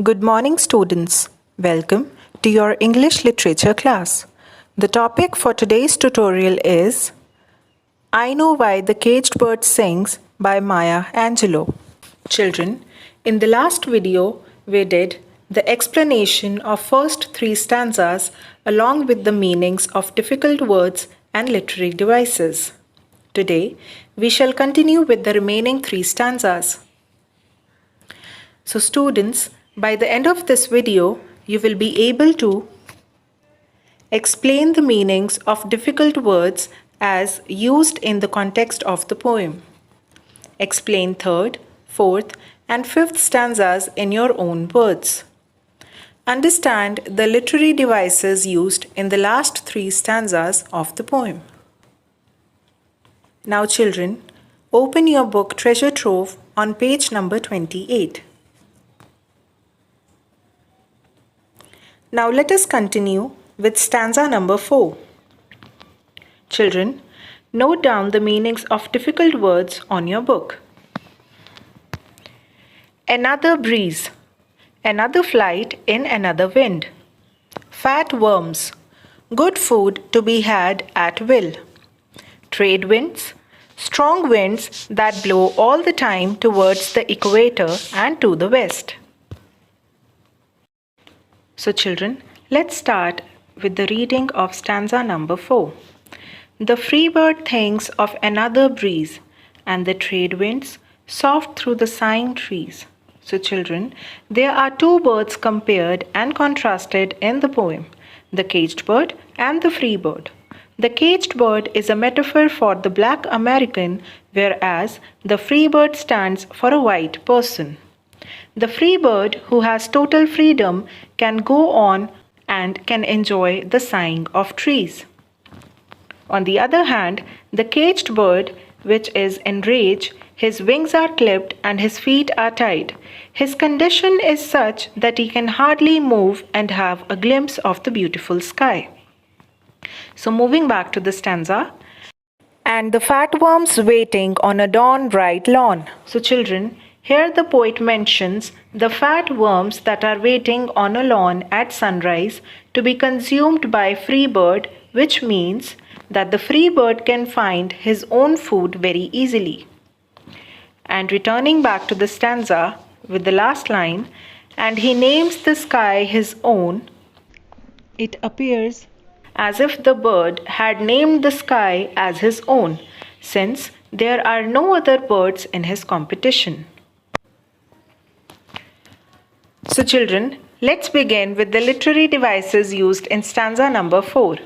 Good morning, students. Welcome to your English literature class. The topic for today's tutorial is I Know Why the Caged Bird Sings by Maya Angelou. Children, in the last video, we did the explanation of first three stanzas along with the meanings of difficult words and literary devices. Today, we shall continue with the remaining three stanzas. So students, by the end of this video, you will be able to explain the meanings of difficult words as used in the context of the poem. Explain third, fourth, and fifth stanzas in your own words. Understand the literary devices used in the last three stanzas of the poem. Now children, open your book Treasure Trove on page number 28. Now let us continue with stanza number 4. Children, note down the meanings of difficult words on your book. Another breeze, another flight in another wind. Fat worms, good food to be had at will. Trade winds, strong winds that blow all the time towards the equator and to the west. So children, let's start with the reading of stanza number 4. The free bird thinks of another breeze, and the trade winds soft through the sighing trees. So children, there are two birds compared and contrasted in the poem, the caged bird and the free bird. The caged bird is a metaphor for the black American, whereas the free bird stands for a white person. The free bird, who has total freedom, can go on and can enjoy the sighing of trees. On the other hand, the caged bird, which is in rage, his wings are clipped and his feet are tied. His condition is such that he can hardly move and have a glimpse of the beautiful sky. So moving back to the stanza. And the fat worms waiting on a dawn-bright lawn. So children, here the poet mentions the fat worms that are waiting on a lawn at sunrise to be consumed by free bird, which means that the free bird can find his own food very easily. And returning back to the stanza with the last line, and he names the sky his own, it appears as if the bird had named the sky as his own, since there are no other birds in his competition. So children, let's begin with the literary devices used in stanza number 4.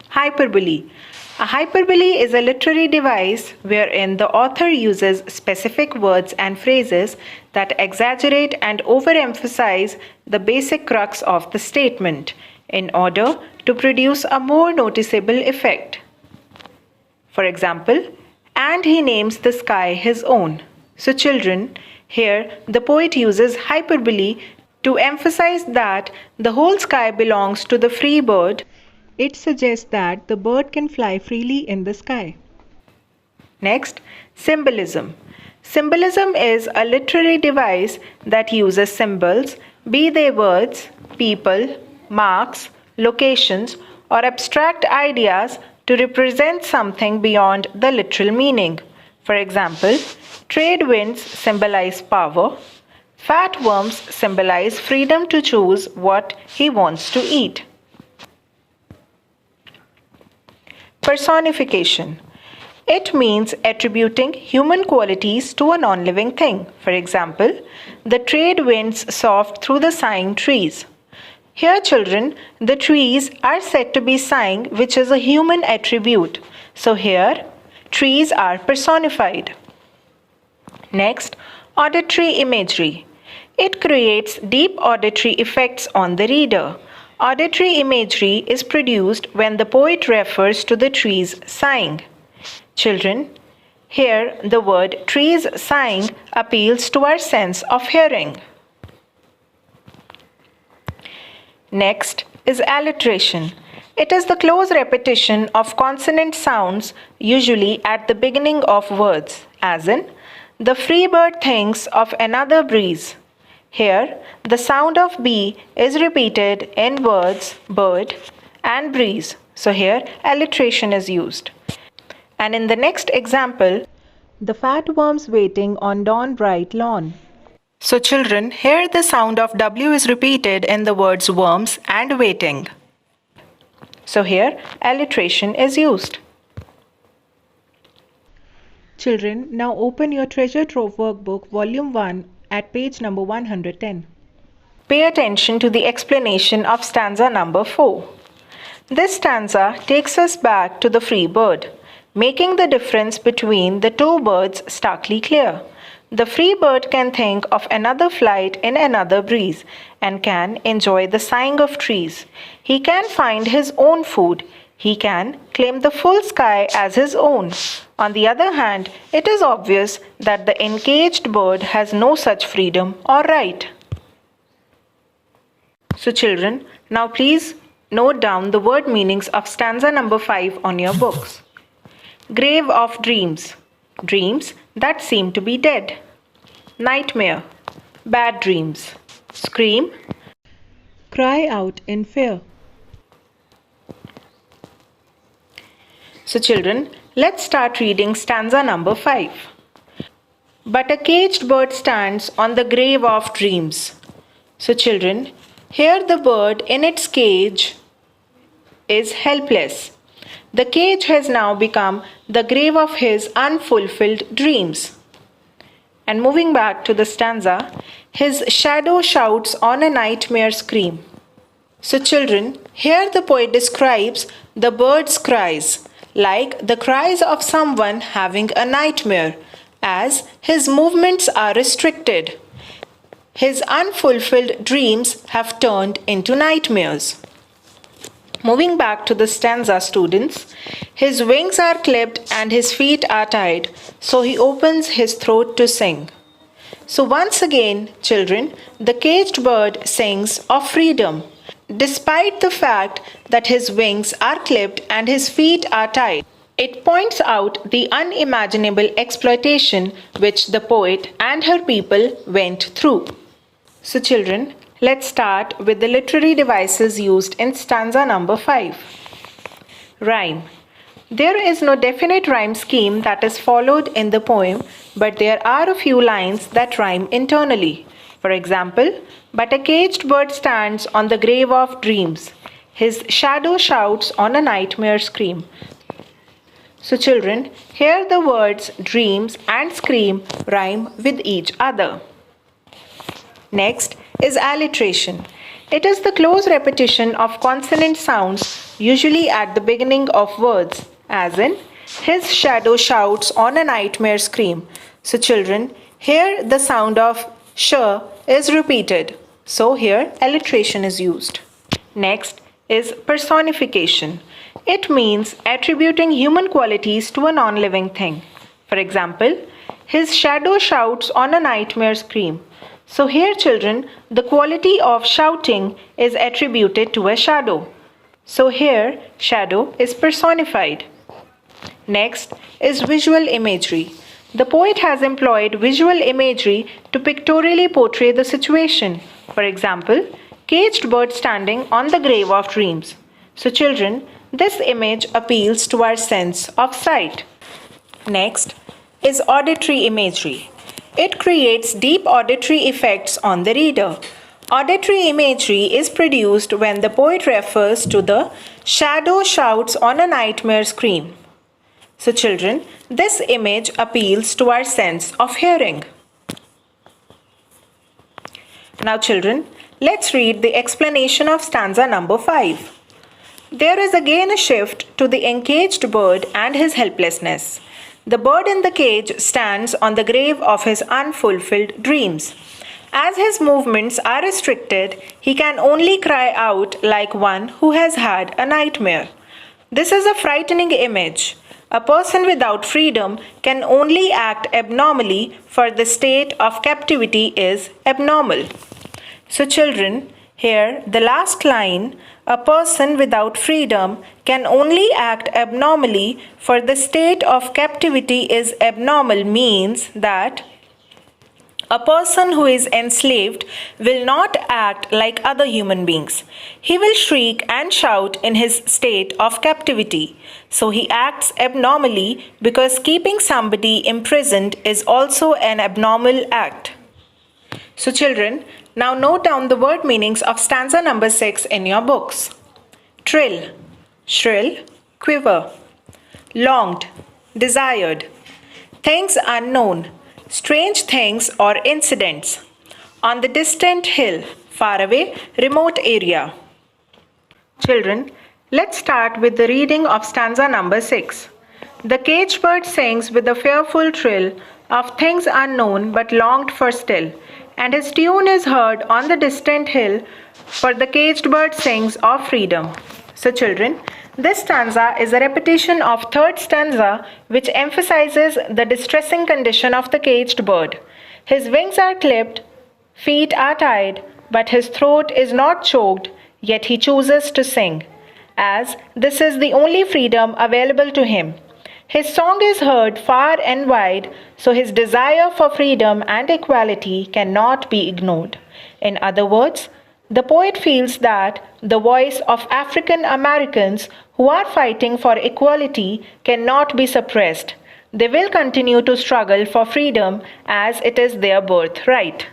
Hyperbole. A hyperbole is a literary device wherein the author uses specific words and phrases that exaggerate and overemphasize the basic crux of the statement in order to produce a more noticeable effect. For example, and he names the sky his own. So children, here the poet uses hyperbole to emphasize that the whole sky belongs to the free bird. It suggests that the bird can fly freely in the sky. Next, symbolism. Symbolism is a literary device that uses symbols, be they words, people, marks, locations, or abstract ideas to represent something beyond the literal meaning. For example, trade winds symbolize power. Fat worms symbolize freedom to choose what he wants to eat. Personification. It means attributing human qualities to a non-living thing. For example, the trade winds soft through the sighing trees. Here, children, the trees are said to be sighing, which is a human attribute. So here, trees are personified. Next, auditory imagery. It creates deep auditory effects on the reader. Auditory imagery is produced when the poet refers to the trees sighing. Children, here the word trees sighing appeals to our sense of hearing. Next is alliteration. It is the close repetition of consonant sounds, usually at the beginning of words, as in, the free bird thinks of another breeze. Here, the sound of B is repeated in words bird and breeze. So here, alliteration is used. And in the next example, the fat worms waiting on dawn bright lawn. So children, here the sound of W is repeated in the words worms and waiting. So here, alliteration is used. Children, now open your Treasure Trove Workbook, Volume 1 at page number 110. Pay attention to the explanation of stanza number 4. This stanza takes us back to the free bird, making the difference between the two birds starkly clear. The free bird can think of another flight in another breeze and can enjoy the sighing of trees. He can find his own food. He can claim the full sky as his own. On the other hand, it is obvious that the encaged bird has no such freedom or right. So children, now please note down the word meanings of stanza number 5 on your books. Grave of dreams, dreams that seem to be dead. Nightmare, bad dreams. Scream, cry out in fear. So children, let's start reading stanza number 5. But a caged bird stands on the grave of dreams. So children, here the bird in its cage is helpless. The cage has now become the grave of his unfulfilled dreams. And moving back to the stanza, his shadow shouts on a nightmare scream. So children, here the poet describes the bird's cries, like the cries of someone having a nightmare, as his movements are restricted. His unfulfilled dreams have turned into nightmares. Moving back to the stanza, students, his wings are clipped and his feet are tied, so he opens his throat to sing. So once again, children, the caged bird sings of freedom, despite the fact that his wings are clipped and his feet are tied. It points out the unimaginable exploitation which the poet and her people went through. So children, let's start with the literary devices used in stanza number 5. Rhyme. There is no definite rhyme scheme that is followed in the poem, but there are a few lines that rhyme internally. For example, but a caged bird stands on the grave of dreams. His shadow shouts on a nightmare scream. So children, here the words dreams and scream rhyme with each other. Next is alliteration. It is the close repetition of consonant sounds, usually at the beginning of words, as in, his shadow shouts on a nightmare scream. So children, here the sound of sh is repeated. So here alliteration is used. Next is personification. It means attributing human qualities to a non-living thing. For example, his shadow shouts on a nightmare scream. So here children, the quality of shouting is attributed to a shadow. So here shadow is personified. Next is visual imagery. The poet has employed visual imagery to pictorially portray the situation. For example, caged bird standing on the grave of dreams. So children, this image appeals to our sense of sight. Next is auditory imagery. It creates deep auditory effects on the reader. Auditory imagery is produced when the poet refers to the shadow shouts on a nightmare scream. So children, this image appeals to our sense of hearing. Now children, let's read the explanation of stanza number 5. There is again a shift to the encaged bird and his helplessness. The bird in the cage stands on the grave of his unfulfilled dreams. As his movements are restricted, he can only cry out like one who has had a nightmare. This is a frightening image. A person without freedom can only act abnormally, for the state of captivity is abnormal. So children, here the last line, a person without freedom can only act abnormally, for the state of captivity is abnormal, means that A person who is enslaved will not act like other human beings. He will shriek and shout in his state of captivity. So he acts abnormally because keeping somebody imprisoned is also an abnormal act. So children, now note down the word meanings of stanza number 6 in your books. Trill, shrill, quiver. Longed, desired. Things unknown, strange things or incidents. On the distant hill, far away, remote area. Children, let's start with the reading of stanza number 6. The caged bird sings with a fearful trill of things unknown but longed for still, and his tune is heard on the distant hill, for the caged bird sings of freedom. So children, this stanza is a repetition of third stanza which emphasizes the distressing condition of the caged bird. His wings are clipped, feet are tied, but his throat is not choked, yet he chooses to sing, as this is the only freedom available to him. His song is heard far and wide, so his desire for freedom and equality cannot be ignored. In other words, the poet feels that the voice of African Americans who are fighting for equality cannot be suppressed. They will continue to struggle for freedom as it is their birthright.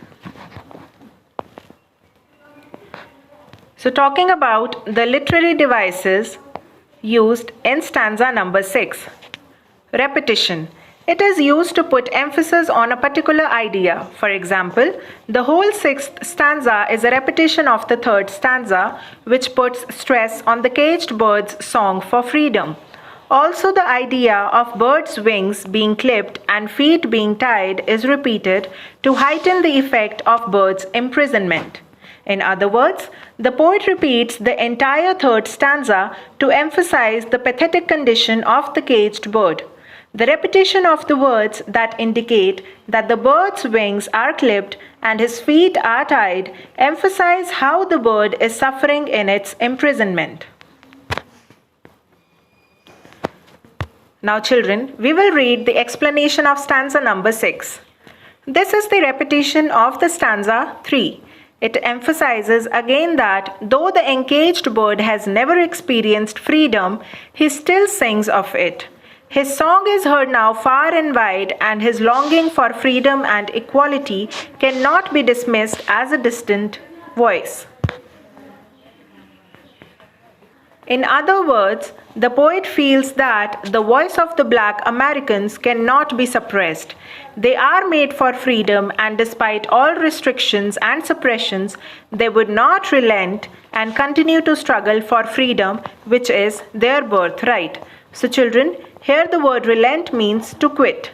So talking about the literary devices used in stanza number 6. Repetition. It is used to put emphasis on a particular idea. For example, the whole 6th stanza is a repetition of the 3rd stanza, which puts stress on the caged bird's song for freedom. Also, the idea of birds' wings being clipped and feet being tied is repeated to heighten the effect of birds' imprisonment. In other words, the poet repeats the entire 3rd stanza to emphasize the pathetic condition of the caged bird. The repetition of the words that indicate that the bird's wings are clipped and his feet are tied emphasize how the bird is suffering in its imprisonment. Now children, we will read the explanation of stanza number 6. This is the repetition of the stanza 3. It emphasizes again that though the encaged bird has never experienced freedom, he still sings of it. His song is heard now far and wide, and his longing for freedom and equality cannot be dismissed as a distant voice. In other words, the poet feels that the voice of the black Americans cannot be suppressed. They are made for freedom, and despite all restrictions and suppressions, they would not relent and continue to struggle for freedom, which is their birthright. So children, here the word relent means to quit.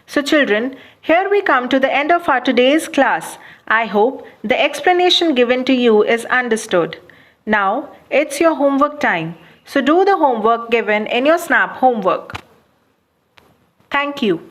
So children, here we come to the end of our today's class. I hope the explanation given to you is understood. Now, it's your homework time. So do the homework given in your SNAP homework. Thank you.